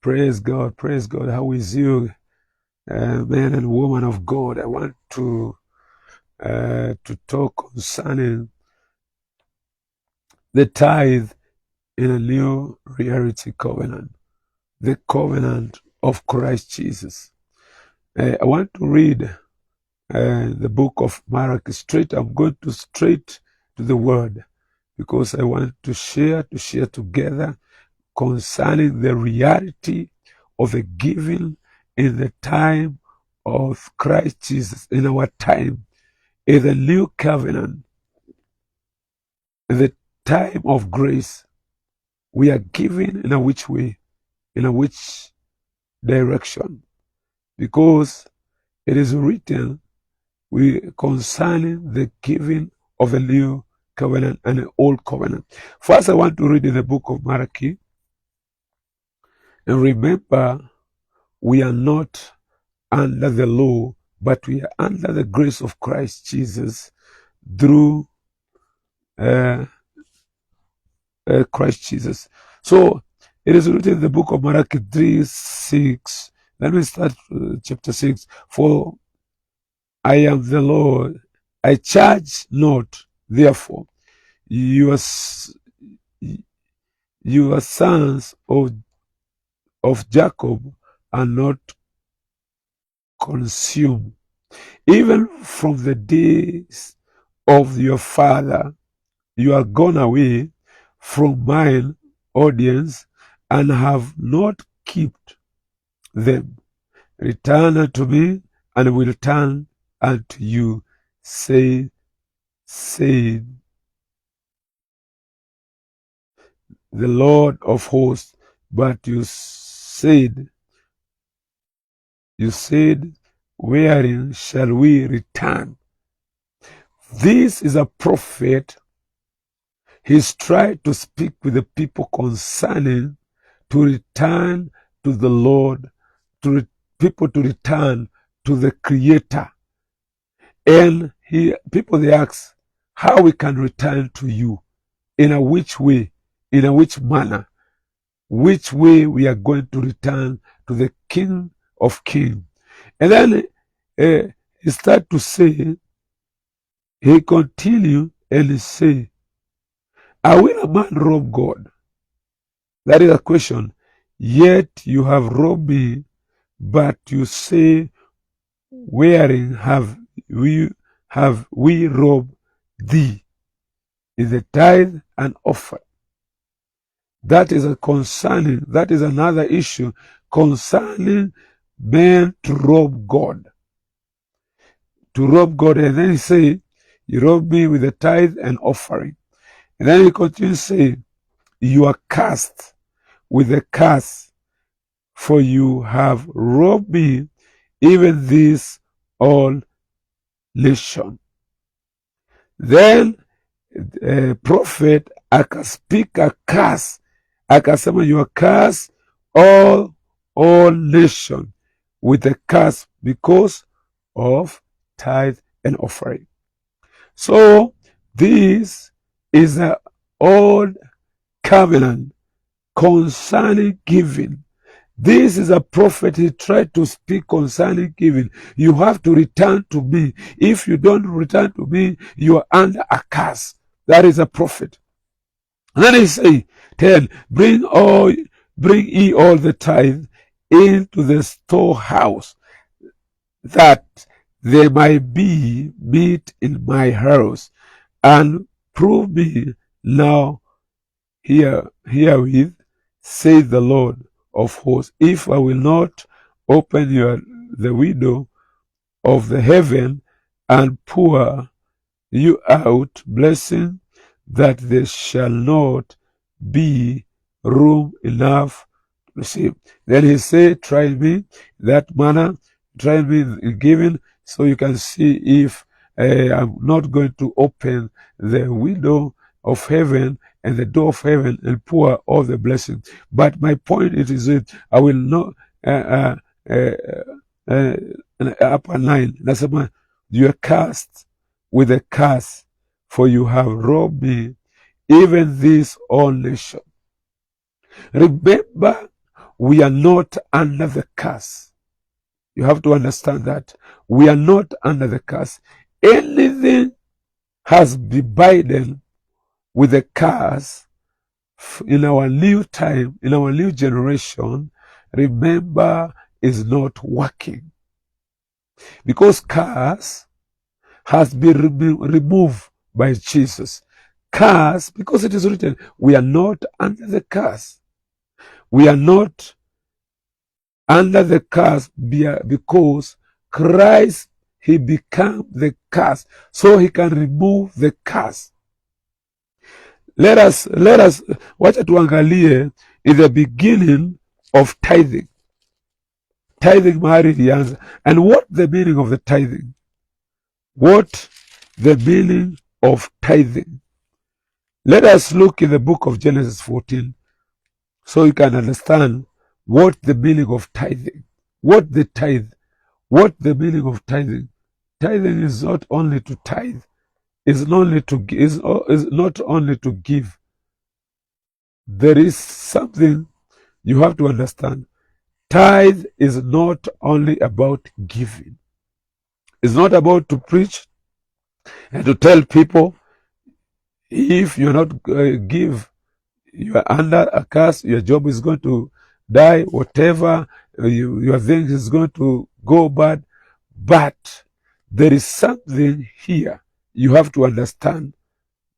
Praise God. Praise God. How is you, man and woman of God? I want to talk concerning the tithe in a new reality covenant, the covenant of Christ Jesus. I want to read the book of Malachi straight. I'm going to straight to the word because I want to share together concerning the reality of the giving in the time of Christ Jesus, in our time, in the new covenant, in the time of grace. We are giving in a which way, in a which direction, because it is written concerning the giving of the new covenant and the old covenant. First, I want to read in the book of Malachi, and remember, we are not under the law, but we are under the grace of Christ Jesus through Christ Jesus. So it is written in the book of Malachi 3:6. Let me start chapter 6. For I am the Lord, I charge not, therefore, your sons of Jacob are not consumed. Even from the days of your father, you are gone away from mine audience and have not kept them. Return unto me, and will turn unto you, said the Lord of hosts. But you said, wherein shall we return? This is a prophet. He's tried to speak with the people concerning to return to the Lord, people to return to the Creator. And people they ask how we can return to you, in a which way, in a which manner, which way we are going to return to the King of Kings. And then he started to say, he continued and he said, "How will a man rob God?" That is a question. Yet you have robbed me, but you say, wherein have we robbed thee? In the tithe and offering. That is another issue concerning men to rob God. To rob God, and then he say, you rob me with the tithe and offering. And then he continues saying, you are cursed with a curse, for you have robbed me, even this all nation. Then prophet akaspeak a curse, akasema you are cursed all nation with a curse because of tithe and offering. So this is an old covenant concerning giving. This is a prophet. He tried to speak concerning giving. You have to return to me. If you don't return to me, you are under a curse. That is a prophet. And then he say, 10, bring ye all the tithe into the storehouse, that there might be meat in my house, and prove me now herewith, saith the Lord of hosts, if I will not open the window of the heaven and pour you out blessing, that there shall not be room enough to receive. Then he said, try me that manner, try me in giving, so you can see if I'm not going to open the window of heaven and the door of heaven and pour all the blessings. But my point is that I will not upper line. Nasema, you are cursed with a curse, for you have robbed me, even this all nation. Remember, we are not under the curse. You have to understand that. We are not under the curse. Anything has been burdened with the curse in our new time, in our new generation, remember, is not working. Because curse has been removed by Jesus. Curse, because it is written, we are not under the curse. We are not under the curse because Christ, he became the curse, so he can remove the curse. Let us wacha tuangalie in the beginning of tithing. Tithing mahali ilianza. And what the meaning of the tithing? What the meaning of tithing? Let us look in the book of Genesis 14 so you can understand what the meaning of tithing. What the tithe? What the meaning of tithing? Tithing is not only to tithe. Is not only to give. There is something you have to understand. Tithe is not only about giving. It's not about to preach and to tell people, if you're not give, you are under a curse, your job is going to die, whatever, your thing is going to go bad. But there is something here you have to understand,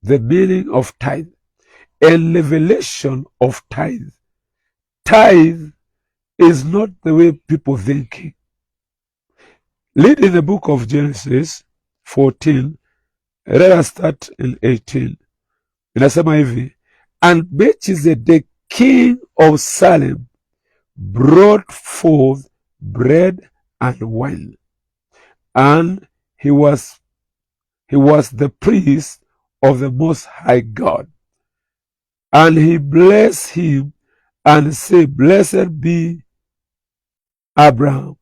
the meaning of tithe and revelation of tithe. Tithe is not the way people think. Read in the book of Genesis 14, let us start in 18. Inasema hivi, and Melchizedek, king of Salem, brought forth bread and wine, and he was the priest of the Most High God. And he blessed him and said, blessed be Abraham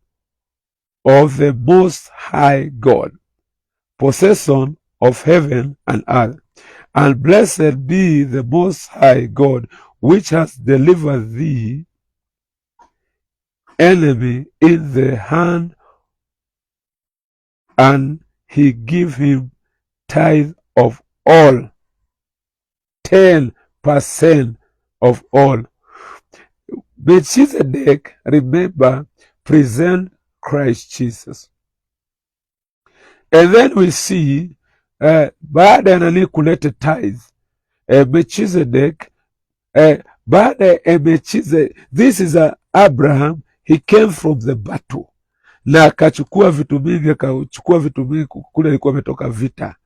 of the Most High God, possessor of heaven and earth. And blessed be the Most High God, which has delivered thee enemy in the hand, and he gave him tithe of all, 10% of all. Melchizedek, remember, present Christ Jesus. And then we see, baada ya nani kuleta tithe, Melchizedek, baada ya Melchizedek, this is Abraham, he came from the battle. Na akachukua vitu mingi, kule alikuwa ametoka vita.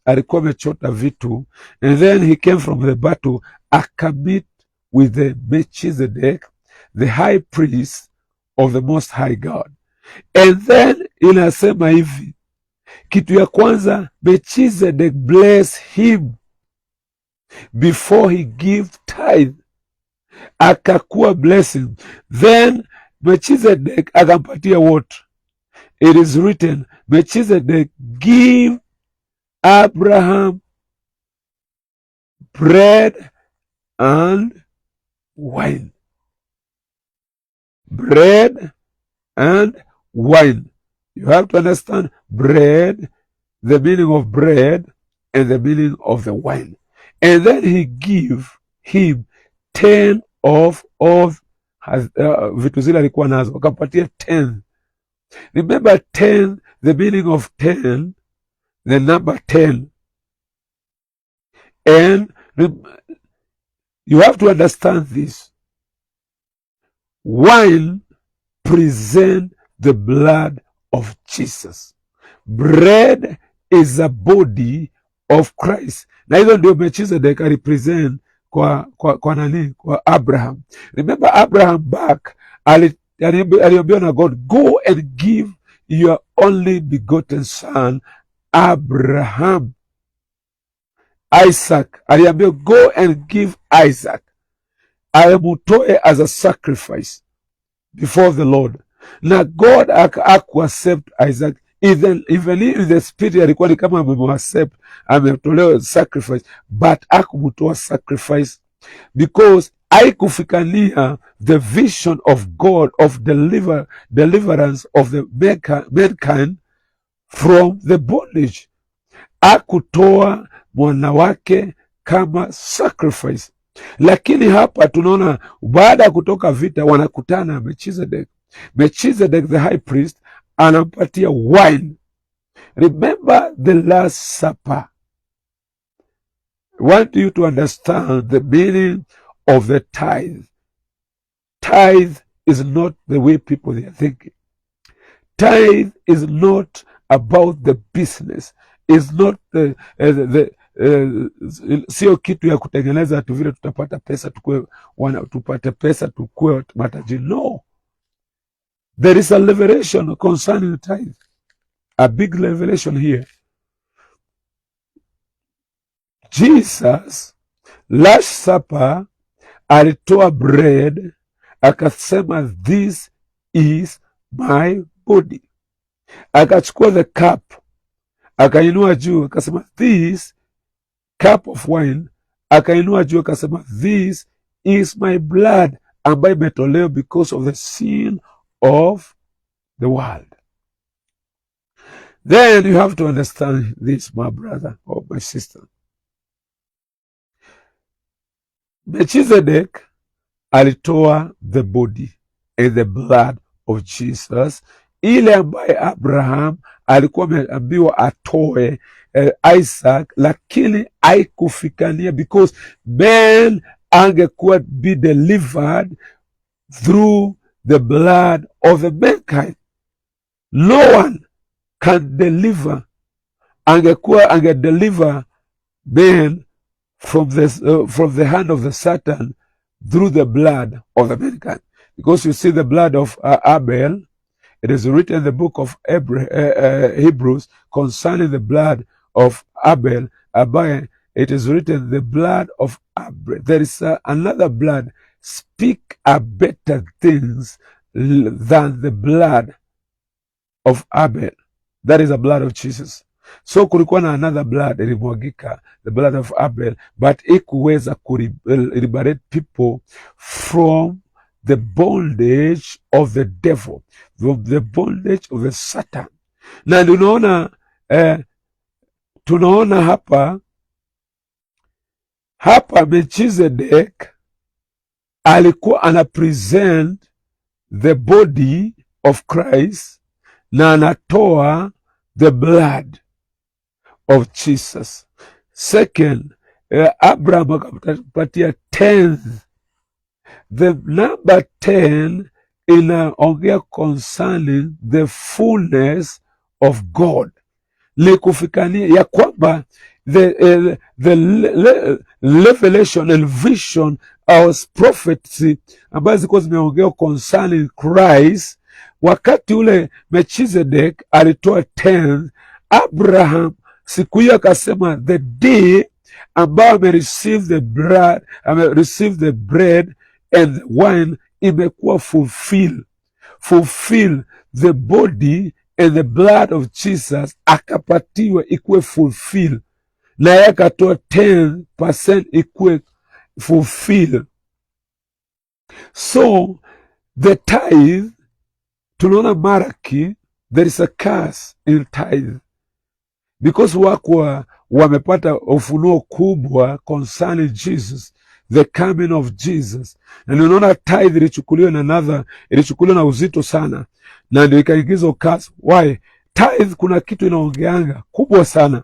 Alikuwa amechota vitu. And then he came from the battle, akamit with the Melchizedek, the high priest of the Most High God. And then inasema hivi, kitu ya kwanza, Melchizedek bless him before he give tithe. Akakuwa blessing. Then Melchizedek akampatia what? It is written, Melchizedek give Abraham bread and wine. Bread and wine. You have to understand bread, the meaning of bread and the meaning of the wine. And then he give him 10 of vitu zile alikuwa nazo, akampatia 10. Remember 10, the meaning of 10, the number 10. And you have to understand this. Wine present the blood of Jesus. Bread is a body of Christ. Na hizo ndio Melchizedek represent kwa nani? Kwa Abraham. Remember Abraham back, aliambiwa na God, go and give your only begotten son Abraham. Isaac, aliambiwa go and give Isaac. Amutoe as a sacrifice before the Lord. Na God accept Isaac, even in the spirit alikuwa ni kama ametolewa sacrifice, but akumutoa sacrifice because haikufikania the vision of God of deliverance of the mankind from the bondage. Hakutoa mwana wake kama sacrifice. Lakini hapa tunaona baada ya kutoka vita wanakutana Melchizedek. Melchizedek the high priest anampatia wine. Remember the Last Supper. I want you to understand the meaning of the tithe. Tithe is not the way people are thinking. Tithe is not about the business. It's not sio kitu ya kutengeneza tu vile tutapata pesa tupate pesa tukue matajiri. No. There is a revelation concerning the tithe. A big revelation here. Jesus, Last Supper, alitoa bread, akasema this is my body. Akachukua the cup, akainua juu, akasema this cup of wine, akainua juu, akasema this is my blood, ambayo imetolewa because of the sin of the world. Then you have to understand this, my brother or my sister. Melchizedek alitoa the body and the blood of Jesus, ile ambaye Abraham alikuwa ameambiwa atoe Isaac, lakini haikufikania because man angekuwa be delivered through the blood of the mankind. No one can deliver, deliver man from the hand of the Satan through the blood of the mankind. Because you see the blood of Abel, it is written in the book of Hebrews concerning the blood of Abel. It is written the blood of Abel. There is another blood speak a better things than the blood of Abel. That is the blood of Jesus. So kulikuwa na another blood ilimwagika, the blood of Abel, but ikuweza liberate people from the bondage of the devil, from the bondage of the Satan. Na tunaona hapa Melchizedek alikuwa ana present the body of Christ na anatoa the blood of Jesus. Second, Abraham akapatia 10th. The number 10 inaongea concerning the fullness of God. Likufikania ya kwamba the revelation and vision or prophecy ambazo zilikuwa zimeongea concerning Christ, wakati ule Melchizedek alitoa 10th, Abraham siku hiyo akasema the day ambao receive the bread and the wine imekuwa fulfill the body and the blood of Jesus, akapatiwa ikuwe fulfill, na yakatoa 10% ikuwe fulfill. So the tithe, tunaona Maraki, there is a curse in tithe because wako wamepata ufunuo kubwa concerning Jesus, the coming of Jesus. Na ninaona tithe ilichukuliwa na uzito sana, na ndio ikaingizwa curse. Why? Tithe kuna kitu inaongeanga kubwa sana,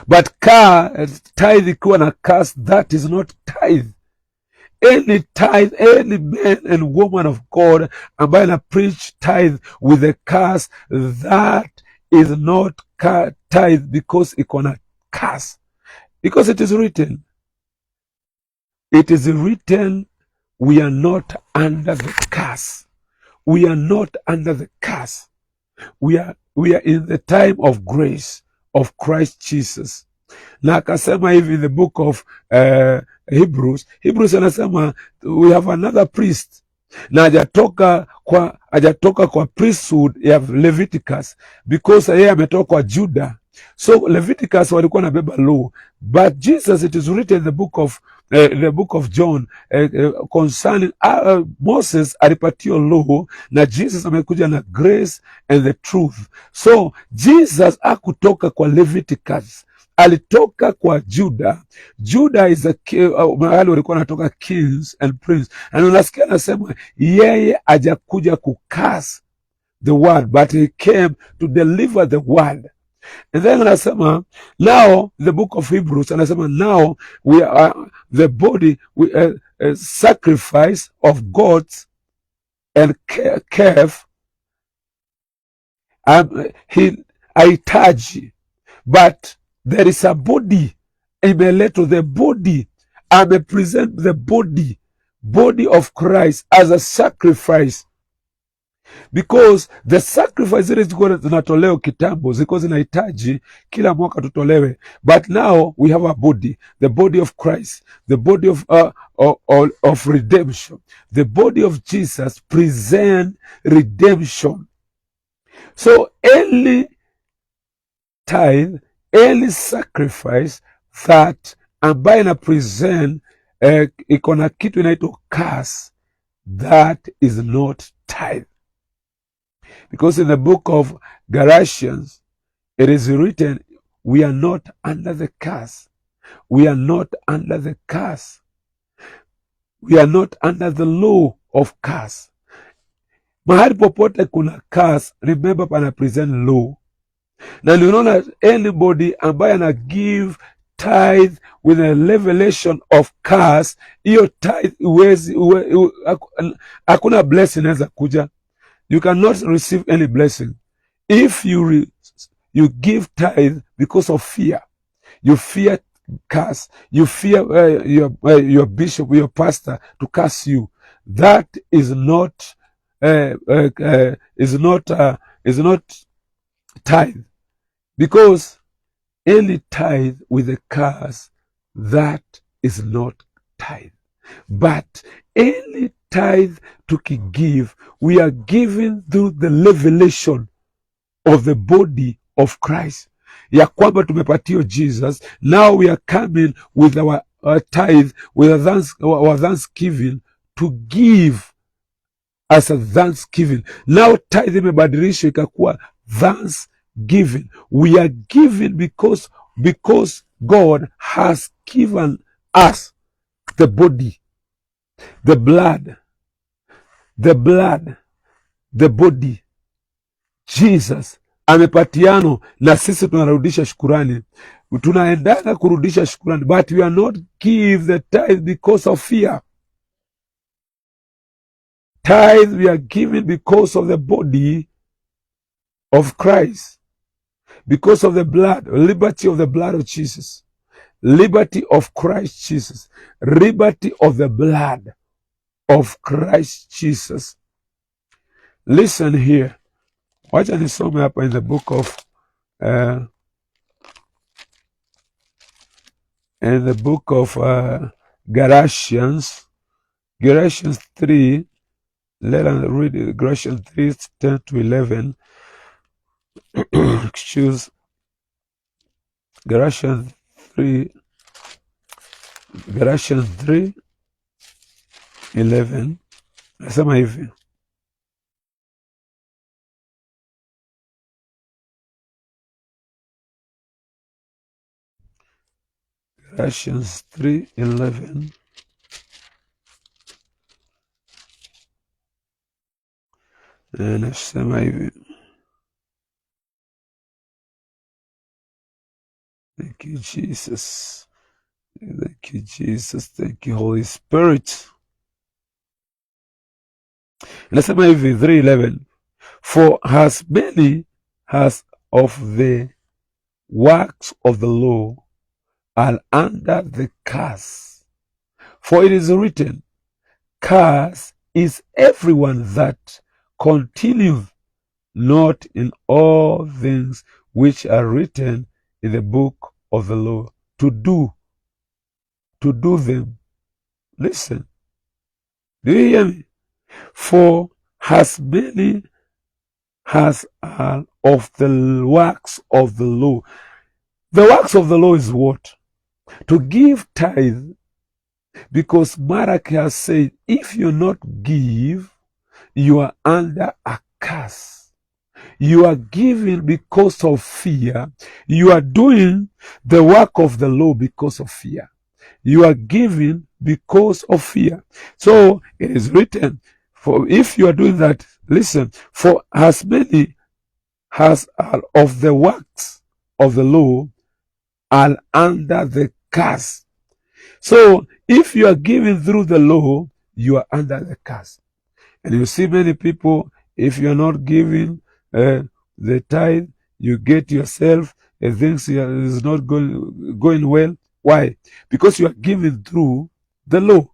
but tithe ikiwa na curse, that is not tithe. Any tithe, any man and woman of God ambaye na preach tithe with a curse, that is not tithe, because iko na curse. Because it is written, we are not under the curse. We are not under the curse. We are in the time of grace of Christ Jesus. Na akasema hivi in the book of Hebrews anasema we have another priest, na hajatoka kwa priesthood ya Leviticus, because yeye ametoka kwa Judah. So Leviticus walikuwa na beba law, but Jesus, it is written in the book of the book of John concerning Moses alipatiwa law na Jesus amekuja na grace and the truth. So Jesus hakutoka kwa Leviticus, alitoka kwa Judah. Judah is a mahali walikuwa wanatoka kings and prince, and unasikia anasema yeye hajakuja kucurse the word, but he came to deliver the word. And then anasema now, the book of Hebrews anasema now we are the body, we sacrifice of goats and calf hahitaji, but there is a body imeletwa, the body amepresent the body of Christ as a sacrifice, because the sacrifice zile zilikuwa zinatolewa kitambo zilikuwa zinahitaji kila mwaka tutolewe, but now we have a body, the body of Christ, the body of redemption, the body of Jesus present redemption. So any tithe, any sacrifice that ambaye na present iko na kitu inaitwa curse, that is not tithe. Because in the book of Galatians, it is written, we are not under the curse. We are not under the curse. We are not under the law of curse. Mahali popote kuna curse, remember pana present law. Na unaona anybody ambaye ana give tithe with a revelation of curse, hiyo tithe hakuna blessing inaweza kuja. You cannot receive any blessing. If you give tithe because of fear, you fear curse, you fear your bishop, your pastor to curse you, that is not tithe. Because any tithe with a curse, that is not tithe. But any tithe tukigive, we are giving through the revelation of the body of Christ, ya kwamba tumepatio Jesus. Now we are coming with our tithe, with our thanksgiving, to give as a thanksgiving. Now tithe imebadilishwa ikakuwa thanksgiving. We are giving because God has given us the body, the blood, the body. Jesus amepatiano na sisi tunarudisha shukurani. Tunaendanga kurudisha shukurani, but we are not give the tithe because of fear. Tithe we are giving because of the body of Christ, because of the blood, liberty of the blood of Jesus, liberty of Christ Jesus, liberty of the blood of Christ Jesus. Listen here. Wacha nisome hapa in the book of Galatians 3. Let us read it. Galatians 3:10 to 11. Excuse. Galatians 3:11. Nasema hivi. Galatians 3:11. Nasema hivi. Thank you, Jesus. Thank you, Jesus. Thank you, Holy Spirit. Nasema hivi 3:11. For as many as of the works of the law are under the curse. For it is written, curse is everyone that continueth not in all things which are written in the book of the law, to do them. Listen. Do you hear me? For as many as are of the works of the law. The works of the law is what? To give tithe Because Malachi has said, if you not give, you are under a curse. You are giving because of fear. You are doing the work of the law because of fear. You are giving because of fear. So it is written, for if you are doing that, listen, for as many as are of the works of the law are under the curse. So if you are giving through the law, you are under the curse. And you see many people, if you are not giving the tithe, you get yourself things is not going well. Why? Because you are giving through the law.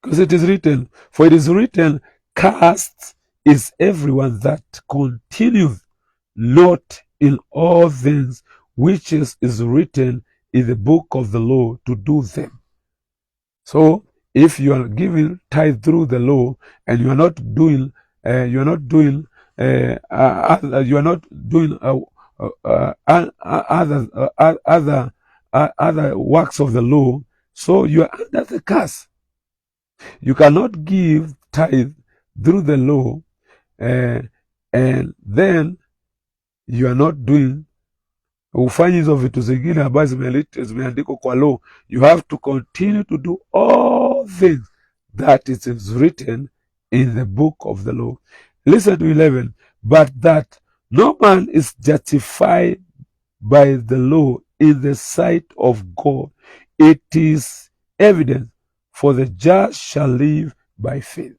Because it is written, for it is written, cursed is everyone that continues not in all things which is written in the book of the law to do them. So if you are giving tithe through the law and you are not doing other works of the law, so you are under the curse. You cannot give tithe through the law and then you are not doing ufanyi hizo vitu zingine ambazo zimeandikwa kwa law. You have to continue to do all things that it is written in the book of the law. Listen to 11. But that no man is justified by the law in the sight of God, it is evident, for the just shall live by faith.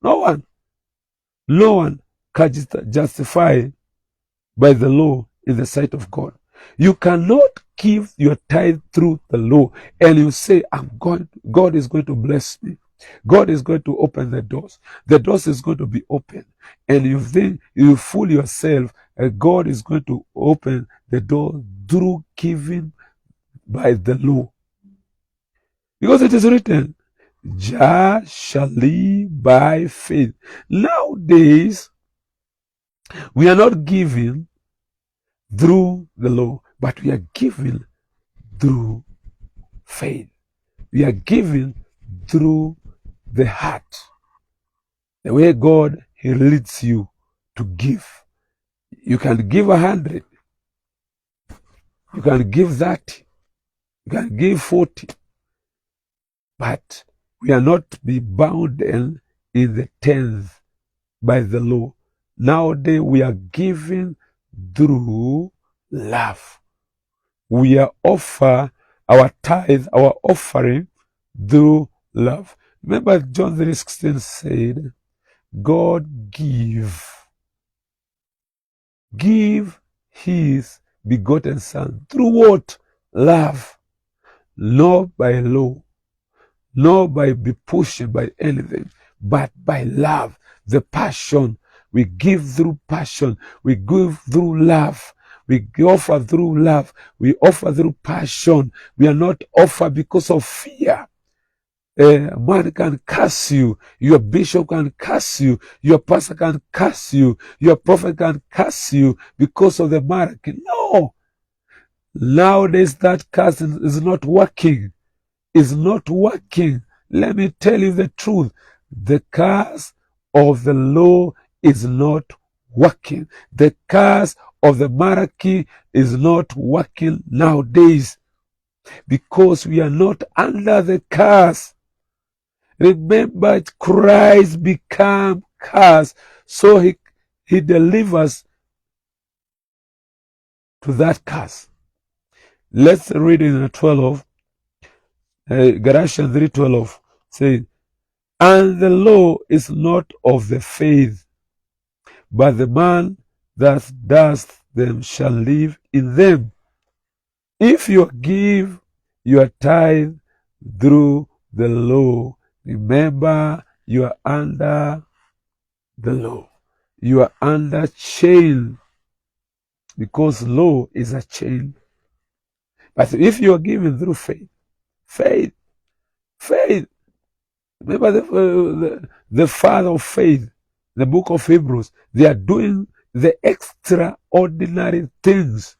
No one can justify by the law in the sight of God. You cannot give your tithe through the law and you say, God is going to bless me. God is going to open the doors. The doors is going to be open. And you think you fool yourself, God is going to open the door through giving by the law. Because it is written, just shall live by faith. Nowadays, we are not giving through the law, but we are giving through faith. We are giving through the heart. The way God, He leads you to give. You can give 100. You can give 30. You can give 40. But we are not be bound in the 10th by the law. Nowadays we are giving through love. We are offer our tithe, our offering through love. Remember John 3:16 said, God give His begotten Son. Through what? Love. Not by law. Not by be pushed by anything, but by love. The passion. We give through passion. We give through love. We offer through love. We offer through passion. We are not offer because of fear. Man can curse you. Your bishop can curse you. Your pastor can curse you. Your prophet can curse you because of the mark. No. Nowadays that curse is not working. Is not working. Let me tell you the truth. The curse of the law is not working. The curse of the monarchy is not working nowadays because we are not under the curse. Remember, Christ became curse, so he delivers to that curse. Let's read in 12. Galatians 3:12 says, and the law is not of the faith, but the man that does them shall live in them. If you give your tithe through the law, remember you are under the law. You are under chain, because law is a chain. But if you are giving through faith, remember the father of faith, the book of Hebrews, they are doing the extraordinary things.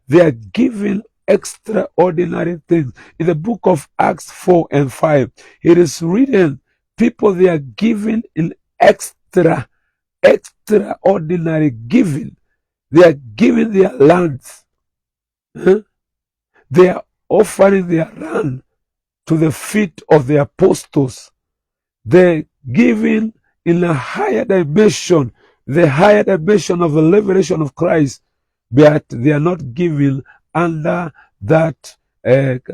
They are giving extraordinary things. In the book of Acts 4 and 5, it is written, people, they are giving in extraordinary giving. They are giving their lands. They are offering their land to the feet of the apostles. They're giving in a higher dimension, the higher dimension of the revelation of Christ, but they are not giving under that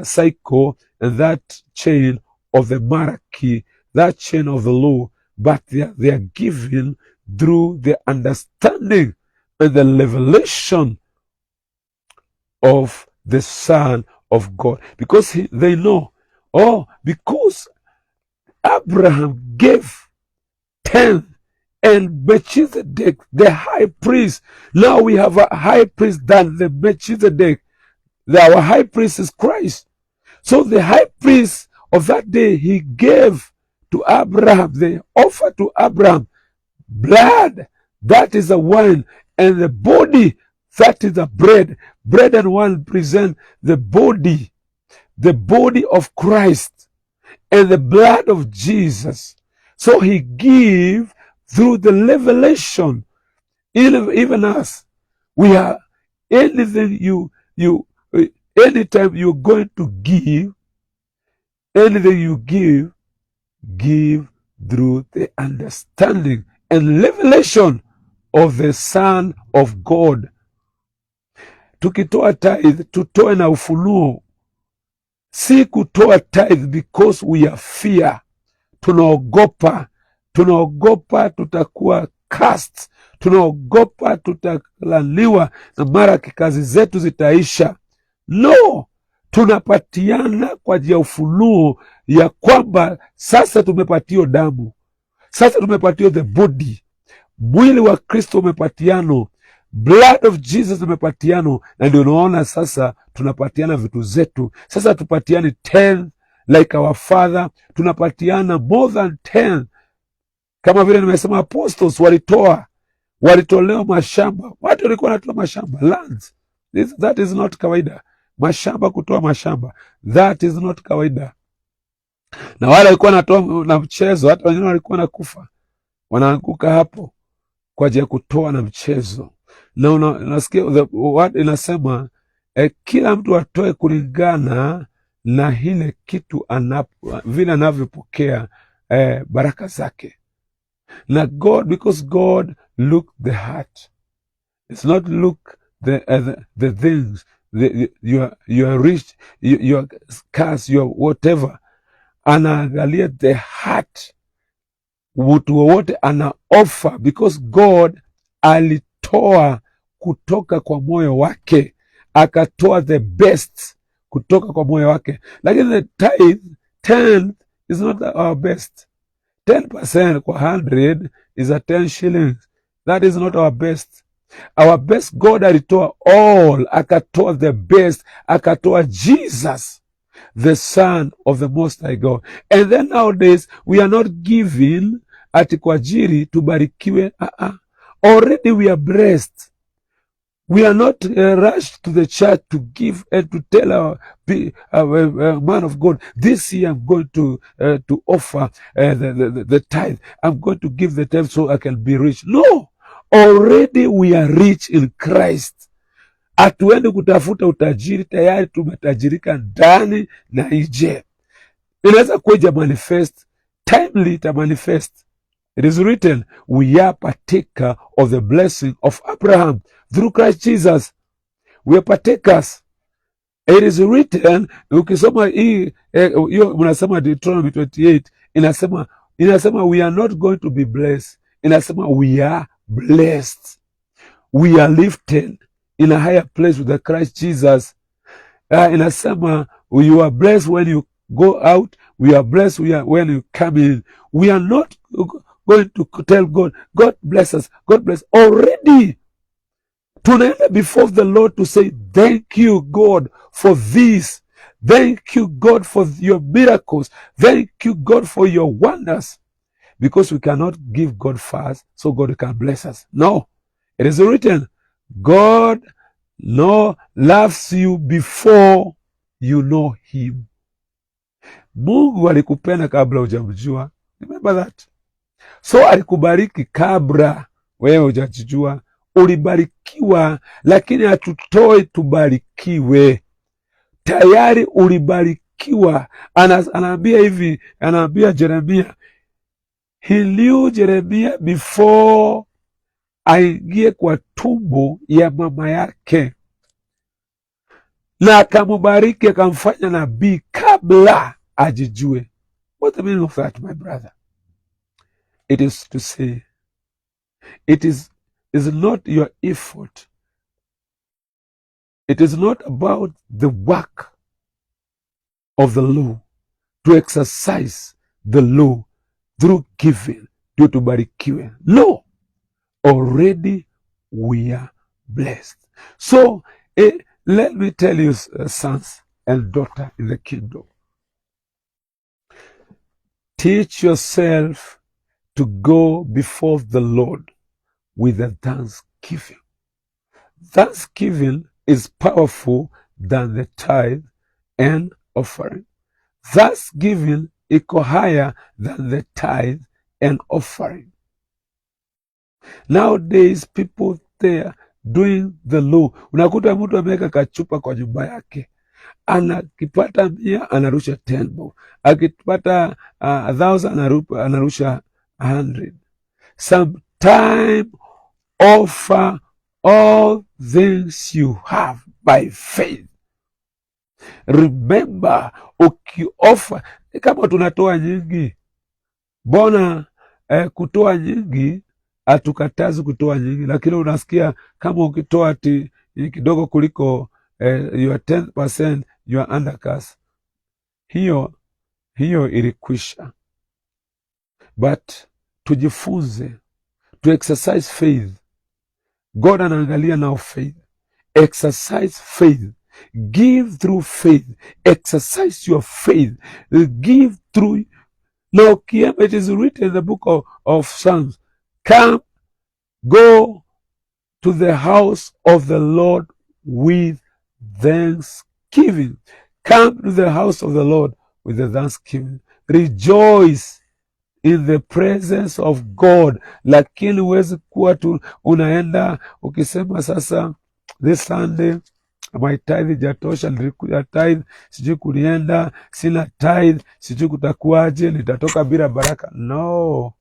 cycle and that chain of the monarchy, that chain of the law, but they are giving through the understanding and the revelation of the Son of God. Because they know, because Abraham gave 10 and Melchizedek, the high priest. Now we have a high priest than the Melchizedek. Our high priest is Christ. So the high priest of that day, he gave to Abraham, they offered to Abraham blood, that is the wine, and the body, that is the bread. Bread and wine present the body of Christ and the blood of Jesus. So he gave through the revelation. Even us, we are anything anytime you're going to give, anything you give through the understanding and revelation of the Son of God. Tukitoa tithe, tutoe na ufunuo. Si kutoa tithe because we are fear. Tunaogopa tutakuwa cast. Tunaogopa tutalaniwa na mara kazi zetu zitaisha. No, tunapatiana kwa ajili ya ufunuo ya kwamba sasa tumepatio damu. Sasa tumepatio the body. Mwili wa Kristo umepatiano. Blood of Jesus umepatiano. Na ndio unaona sasa tunapatiana vitu zetu. Sasa tupatiani 10 like our Father. Tunapatiana more than 10. Kama vile nimesema apostles walitolewa mashamba. Watu walikuwa wanatoa mashamba, lands. That is not kawaida. Mashamba, kutoa mashamba, that is not kawaida. Na wale walikuwa wanatoa na mchezo, hata wengine walikuwa nakufa, wanaanguka hapo kwa ajili ya kutoa na mchezo. Na unasikia word inasema kila mtu atoe kulingana na ile kitu vile anavyopokea baraka zake. Na God, because God look the heart. It's not look the things, you are rich, you are scarce, you are whatever. Anaangalia the heart. Mtu wowote ana offer, because God alitoa kutoka kwa moyo wake, akatoa the best kutoka kwa moyo wake. Lakini the tithe, 10 is not our best. 10% kwa 100 is a 10 shillings. That is not our best. Our best, God alitoa all, akatoa the best, akatoa Jesus, the Son of the Most High God. And then nowadays, we are not giving ati kwa ajili tubarikiwe. Already we are blessed. We are not rushed to the church to give and to tell our man of God, this year I'm going to offer the tithe. I'm going to give the tithe so I can be rich. No, already we are rich in Christ. Hatuendi kutafuta utajiri, tayari tumetajirika ndani na nje. Inaweza kuja manifest, timely ita manifest. It is written, we are partaker of the blessing of Abraham through Christ Jesus. We are partakers. It is written, ukisoma hii, mnasema Deuteronomy 28, inasema we are not going to be blessed. Inasema we are blessed. We are lifted in a higher place with the Christ Jesus. Inasema you are blessed when you go out. We are blessed when you come in. We are not going to tell God, God bless us, God bless. Already, tunaenda before the Lord to say, thank you, God, for this. Thank you, God, for your miracles. Thank you, God, for your wonders. Because we cannot give God fast, so God can bless us. No, it is written, God loves you before you know him. Mungu alikupenda kabla hujamjua. Remember that. So alikubariki kabla wewe hujajijua. Ulibarikiwa, lakini hatutoi tubarikiwe. Tayari ulibarikiwa. Anaambia hivi, anaambia Jeremia, he knew Jeremia before aingie kwa tumbo ya mama yake, na akamubariki akamfanya nabii kabla ajijue. What's the meaning of that, my brother? It is to say, it is not your effort. It is not about the work of the law to exercise the law through giving ndio tubarikiwe. No, already we are blessed. So let me tell you, sons and daughters in the kingdom, teach yourself to go before the Lord with a thanksgiving. Thanksgiving is powerful than the tithe and offering. Thanksgiving iko higher than the tithe and offering. Nowadays people there doing the law. Unakuta mtu ameweka kachupa kwa nyumba yake, akipata 100 anarusha 10 bob, akipata 1,000 anarusha 100. Sometime offer all things you have by faith. Remember, ukiofa, kama tunatoa nyingi, bona kutoa nyingi, hatukatazi kutoa nyingi, lakini unasikia kama ukitoa ati kidogo kuliko your 10%, you are under curse. Hiyo ilikwisha. But tujifunze, to exercise faith. God anaangalia now faith. Exercise faith. Give through faith. Exercise your faith. Give through. Now, it is written in the book of Psalms, come, go to the house of the Lord with thanksgiving. Come to the house of the Lord with the thanksgiving. Rejoice in the presence of God. Lakini huwezi kuwa tu unaenda ukisema sasa this Sunday my tithe jatosha, nilikuja tithe, sijui kulienda, sina tithe, sijui kutakuwaje, nitatoka bila baraka. No.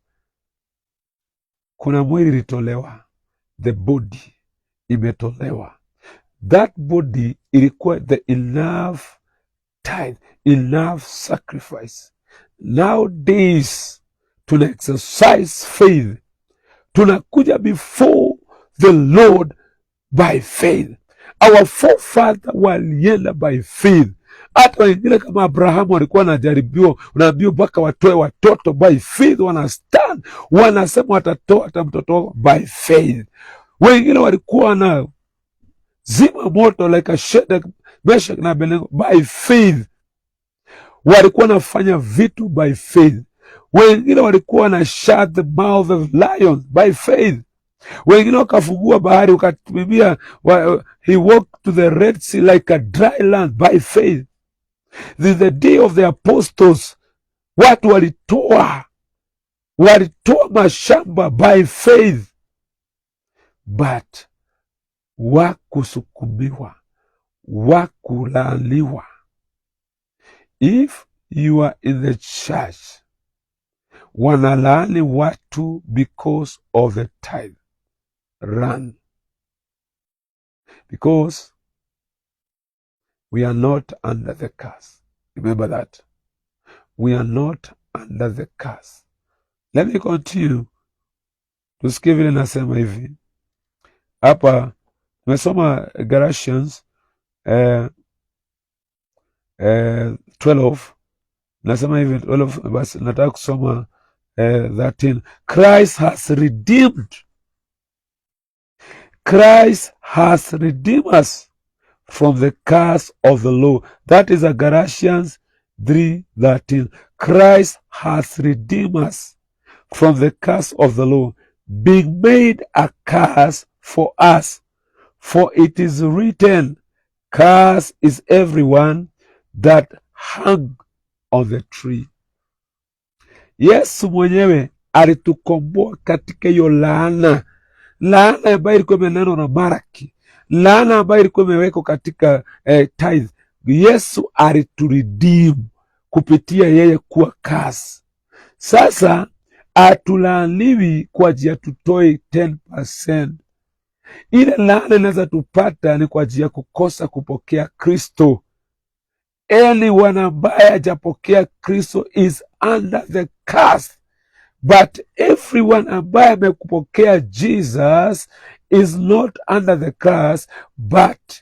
Kuna mwili litolewa. The body imetolewa. That body ilikuwa the enough tithe, enough sacrifice. Nowadays, tuna exercise faith. Tunakuja before the Lord by faith. Our forefathers walienda by faith. Hata wengine kama Abrahamu walikuwa wanajaribiwa, unaambiwa mpaka watoe watoto by faith, wanastand, wanasema watatoa hata mtoto wao by faith. Wengine walikuwa na zima moto like a Shadrach, Meshach na Abednego by faith. Walikuwa nafanya vitu by faith. Wengine walikuwa na shut the mouth of lions by faith. Wengine wakafungua bahari ukatumia, he walked to the Red Sea like a dry land by faith. The day of the apostles, watu walitoa mashamba by faith, but wakusukumiwa, wakulaaniwa. If you are in the church, wanalaani watu because of the tithe, run. Because we are not under the curse. Remember that. We are not under the curse. Let me continue. Tusikie vile nasema hivi. Hapa tumesoma Galatians 12. Nasema hivi 12, basi nataka kusoma 13. Christ has redeemed. Christ has redeemed us from the curse of the law. That is a Galatians 3:13. Christ has redeemed us from the curse of the law, being made a curse for us. For it is written, cursed is everyone that hung on the tree. Yesu mwenyewe alitukomboa katika hiyo laana ambayo ilikuwa imenenwa na Maraki, laana ambayo ilikuwa imewekwa katika tithe. Yesu alituredeem kupitia yeye kuwa curse. Sasa hatulaaniwi kwa ajili ya tutoe 10%. Ile laana inaweza tupata ni kwa ajili ya kukosa kupokea Kristo. Anyone ambaye hajapokea Kristo is under the curse, but everyone ambaye amekupokea Jesus is not under the curse, but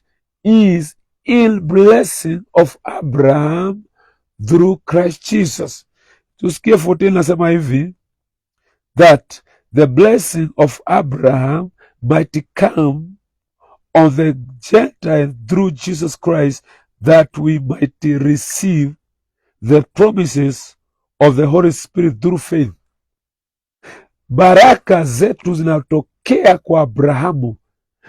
is in blessing of Abraham through Christ Jesus. Tusikie 14 nasema hivi, that the blessing of Abraham might come on the Gentiles through Jesus Christ, that we might receive the promises of the Holy Spirit through faith. Baraka zetu zinatokea kwa Abrahamu.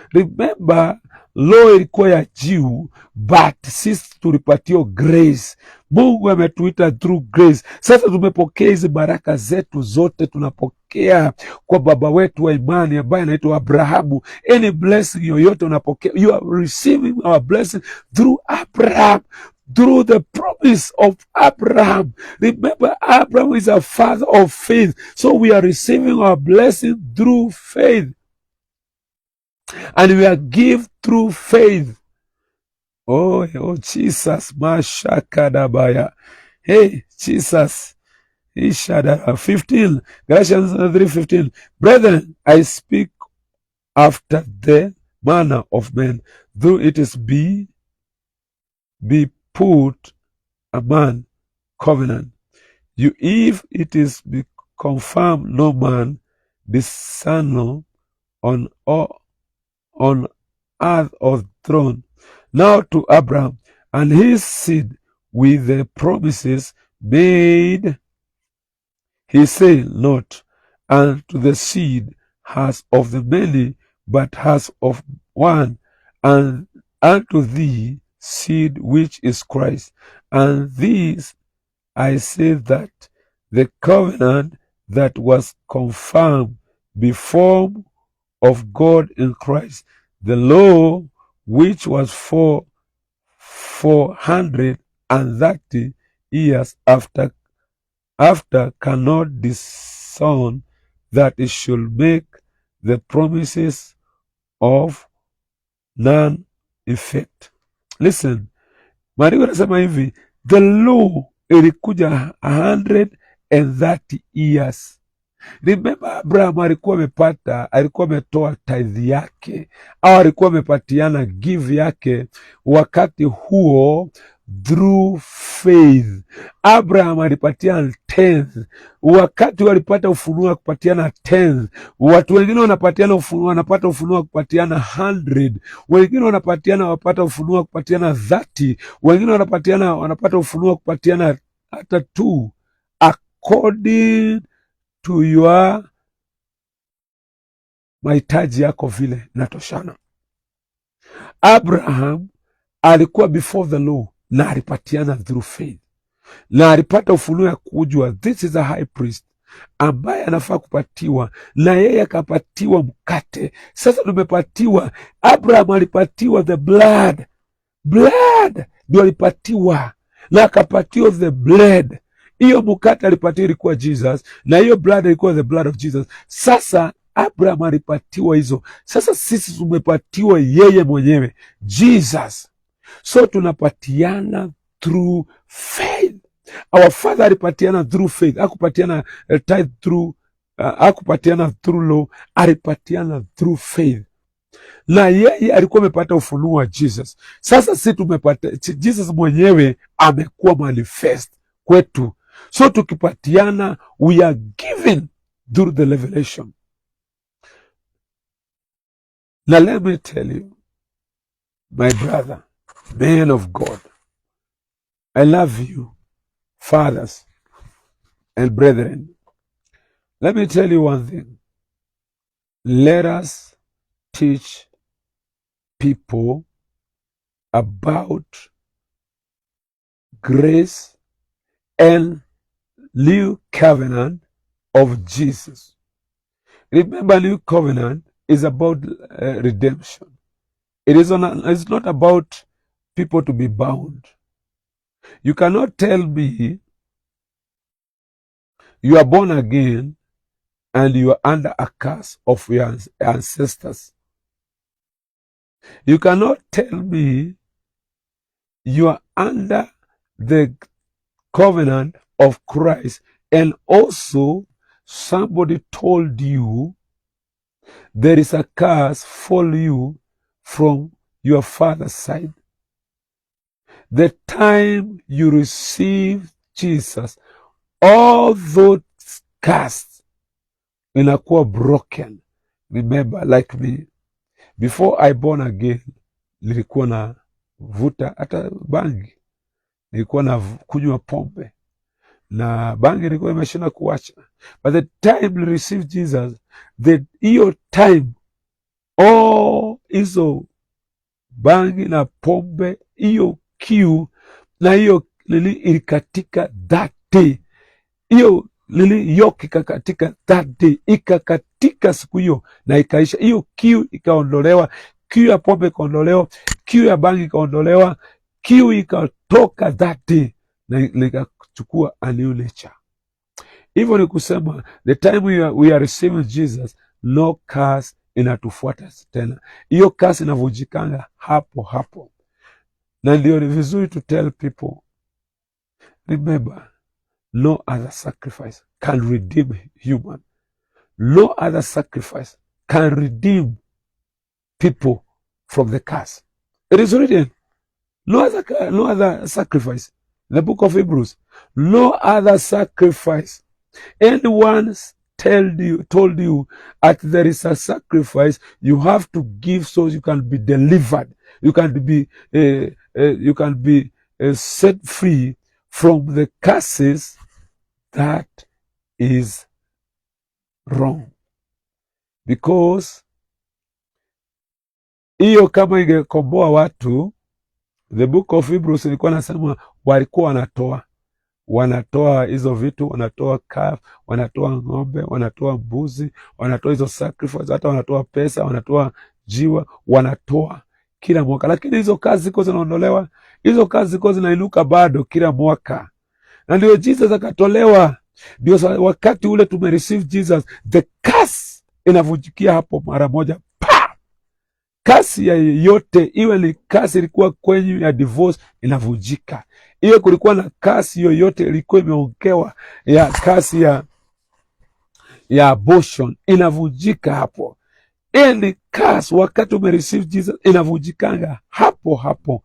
Remember, law ilikuwa ya juu, but sisi tulipatio grace. Mungu ametuita through grace. Sasa tumepokea hizi baraka zetu zote, tunapokea kwa baba wetu wa imani ambaye anaitwa Abrahamu. Any blessing yoyote unapokea, you are receiving our blessing through Abraham, through the promise of Abraham. Remember, Abraham is a father of faith, so we are receiving our blessing through faith. And we are given through faith. Oh Jesus, Mashakadabaya. Hey, Jesus. Ishada 15. Galatians 3:15. Brethren, I speak after the manner of men, though it is be put a man covenant. You, if it is be confirmed, no man discernible on earth or throne. Now to Abraham and his seed with the promises made, he said not, and to the seed has of the many, but has of one, and unto thee seed which is Christ. And this I say, that the covenant that was confirmed before of God in Christ, the law which was for 430 years after cannot discern that it should make the promises of none effect. Listen, Maandiko yanasema hivi, the law ilikuja 130 years. Remember, Abraham alikuwa ametoa tithe yake, au alikuwa amepatiana give yake wakati huo through faith. Abraham alipatiana 10th. Wakati walipata ufunuo wa kupatiana 10th. Watu wengine wanapata ufunuo wa kupatiana 100. Wengine wapata ufunuo wa kupatiana 30. Wengine wanapata ufunuo wa kupatiana hata 2, according to your mahitaji yako vile natoshana. Abraham alikuwa before the law na alipatiana through faith, na alipata ufunuo ya kujua this is a high priest ambaye anafaa kupatiwa, na yeye akapatiwa mkate. Sasa tumepatiwa, Abraham alipatiwa the blood ndio alipatiwa, na akapatiwa the blood. Hiyo mkate alipatiwa ilikuwa Jesus, na hiyo blood ilikuwa the blood of Jesus. Sasa Abraham alipatiwa hizo. Sasa sisi tumepatiwa yeye mwenyewe Jesus, so tunapatiana through faith. Our father alipatiana through faith, hakupatiana tithe through hakupatiana through law, alipatiana through faith, na yeye alikuwa amepata ufunuo wa Jesus. Sasa sisi tumepata Jesus mwenyewe, amekuwa manifest kwetu, so tukipatiana, we are given through the revelation. Now let me tell you, my brother, men of God, I love you, fathers and brethren. Let me tell you one thing. Let us teach people about grace and new covenant of Jesus. Remember, new covenant is about redemption. It's not about people to be bound. You cannot tell me you are born again and you are under a curse of your ancestors. You cannot tell me you are under the covenant of Christ and also somebody told you there is a curse for you from your father's side. The time you receive Jesus, all those curses inakuwa broken. Remember, like me, before I born again, nilikuwa na vuta hata bangi, nilikuwa na kunywa pombe na bangi nilikuwa imeshinda kuacha. But the time you receive Jesus, hiyo time hizo bangi na pombe, hiyo kiu na hiyo lili ilikatika that day. Hiyo lili yoke ikakatika that day, ikakatika siku hiyo na ikaisha. Hiyo kiu ikaondolewa, kiu ya pombe ikaondolewa, kiu ya bangi ikaondolewa, kiu ikatoka that day na likachukua a new nature. Hivyo ni kusema the time we are receiving Jesus, no curse inatufuata tena. Hiyo curse inavunjikanga hapo hapo. Na ndio ni vizuri to tell people, remember, no other sacrifice can redeem human. No other sacrifice can redeem people from the curse. It is written, no other sacrifice. In the book of Hebrews, no other sacrifice. Anyone told you that there is a sacrifice you have to give so you can be delivered. You can be set free from the curses. That is wrong, because hiyo kama ingekomboa watu, the book of Hebrews ilikuwa nasema walikuwa wanatoa hizo vitu, wanatoa calf, wanatoa ng'ombe, wanatoa mbuzi, wanatoa hizo sacrifice, hata wanatoa pesa, wanatoa jiwa, wanatoa kila mwaka. Lakini hizo kazi ziko zinaondolewa, hizo kazi ziko zinainuka bado kila mwaka. Na ndio Jesus akatolewa. Ndio wakati ule tumereceive Jesus, the curse inavunjikia hapo mara moja. Kasi ya yote, iwe ni kasi ilikuwa kwenye ya divorce, inavunjika. Iwe kulikuwa na kasi yoyote ilikuwa imeongewa ya kasi ya abortion, inavunjika hapo. Any kasi wakati umereceive Jesus inavunjikanga hapo hapo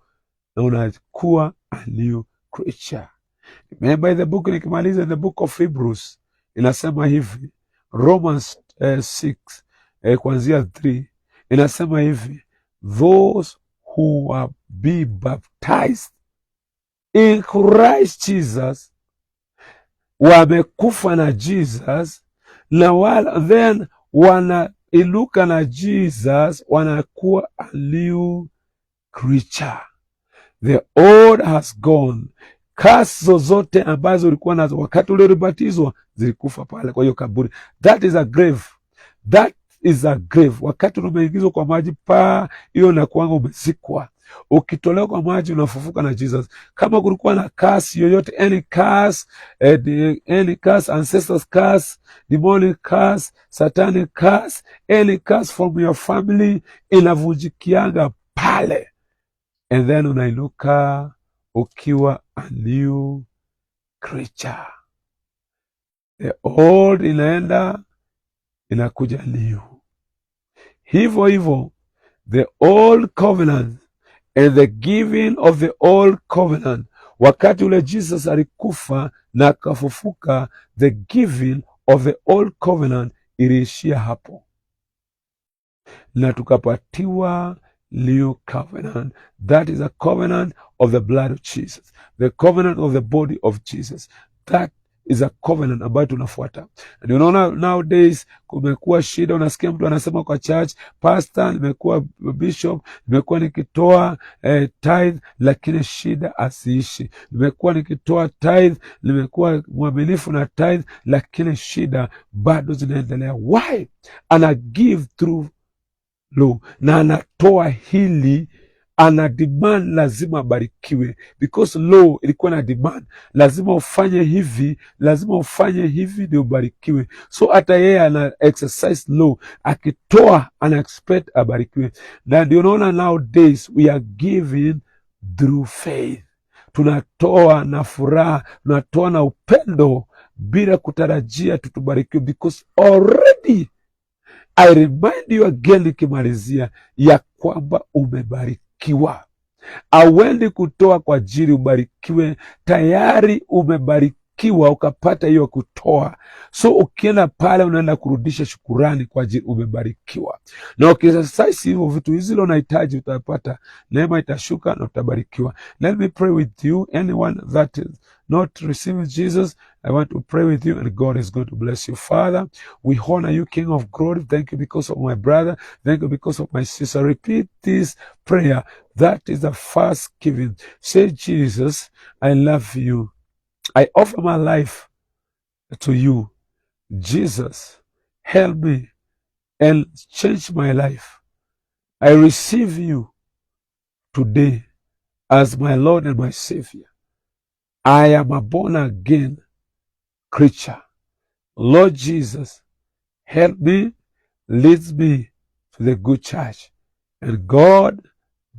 na unakuwa a new creature. Remember the book, nikimaliza the book of Hebrews inasema hivi, Romans 6 kuanzia 3 inasema hivi, those who are be baptized in Christ Jesus wamekufa na Jesus, na then wanainuka na Jesus, wanakuwa a new creature. The old has gone. Kasi zozote ambazo ulikuwa nazo wakati ule ulibatizwa zilikufa pale kwa hiyo kaburi. That is a grave. That is a grave. Wakati umeingizwa kwa maji hiyo na kuanga umezikwa. Ukitolewa kwa maji unafufuka na Jesus. Kama kulikuwa na kasi yoyote, any curse, ancestors curse, demonic curse, satanic curse, any curse from your family, inavunjikianga pale. And then unainuka ukiwa a new creature. The old inaenda, inakuja new. Hivyo the old covenant and the giving of the old covenant, wakati ule Jesus alikufa na akafufuka, the giving of the old covenant iliishia hapo na tukapatiwa new covenant. That is a covenant of the blood of Jesus, the covenant of the body of Jesus. That is a covenant ambayo tunafuata. Ndio unaona nowadays kumekuwa shida, unasikia mtu anasema kwa church, pastor, nimekuwa bishop, nimekuwa nikitoa tithe, lakini shida asiishi. Nimekuwa nikitoa tithe, nimekuwa mwaminifu na tithe, lakini shida bado zinaendelea. Why? Ana give through law, na anatoa hili, ana demand lazima abarikiwe, because law ilikuwa na demand, lazima ufanye hivi, lazima ufanye hivi ndio ubarikiwe. So hata yeye ana exercise law, akitoa ana expect abarikiwe. Na ndio unaona nowadays we are giving through faith. Tunatoa na furaha, tunatoa na upendo bila kutarajia tutubarikiwe, because already I remind you again, nikimalizia ya kwamba umebarikiwa. Auendi kutoa kwa ajili ubarikiwe, tayari umebarikiwa, ukapata hiyo kutoa. So ukienda pale unaenda kurudisha shukurani kwa ajili umebarikiwa, na ukiexercise hivyo vitu hizi unahitaji, utapata neema, itashuka na utabarikiwa. Let me pray with you. Anyone that is not receiving Jesus, I want to pray with you, and God is going to bless you. Father, we honor you, King of glory. Thank you because of my brother. Thank you because of my sister. Repeat this prayer. That is the first giving. Say, Jesus, I love you. I offer my life to you. Jesus, help me and change my life. I receive you today as my Lord and my Savior. I am a born again creature. Lord Jesus, help me, lead me to the good church. And God,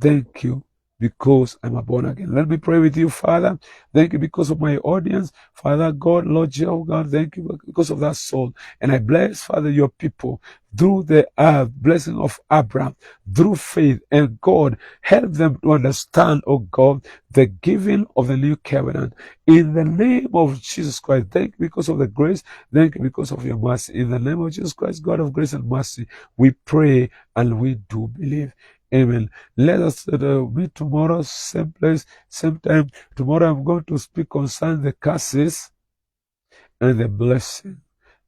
thank you because I'm a born again. Let me pray with you, Father. Thank you because of my audience. Father God, Lord Jehovah God, thank you because of that soul. And I bless, Father, your people through the blessing of Abraham, through faith. And God, help them to understand, oh God, the giving of the new covenant. In the name of Jesus Christ, thank you because of the grace. Thank you because of your mercy. In the name of Jesus Christ, God of grace and mercy, we pray and we do believe. Amen. Let us meet tomorrow, same place, same time. Tomorrow I'm going to speak concerning the curses and the blessing.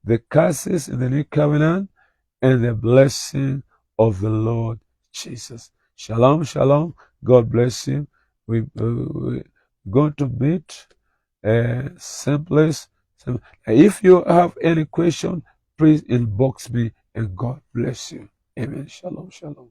The curses in the new covenant and the blessing of the Lord Jesus. Shalom, shalom. God bless you. We're going to meet same place. If you have any question, please inbox me, and God bless you. Amen. Shalom, shalom.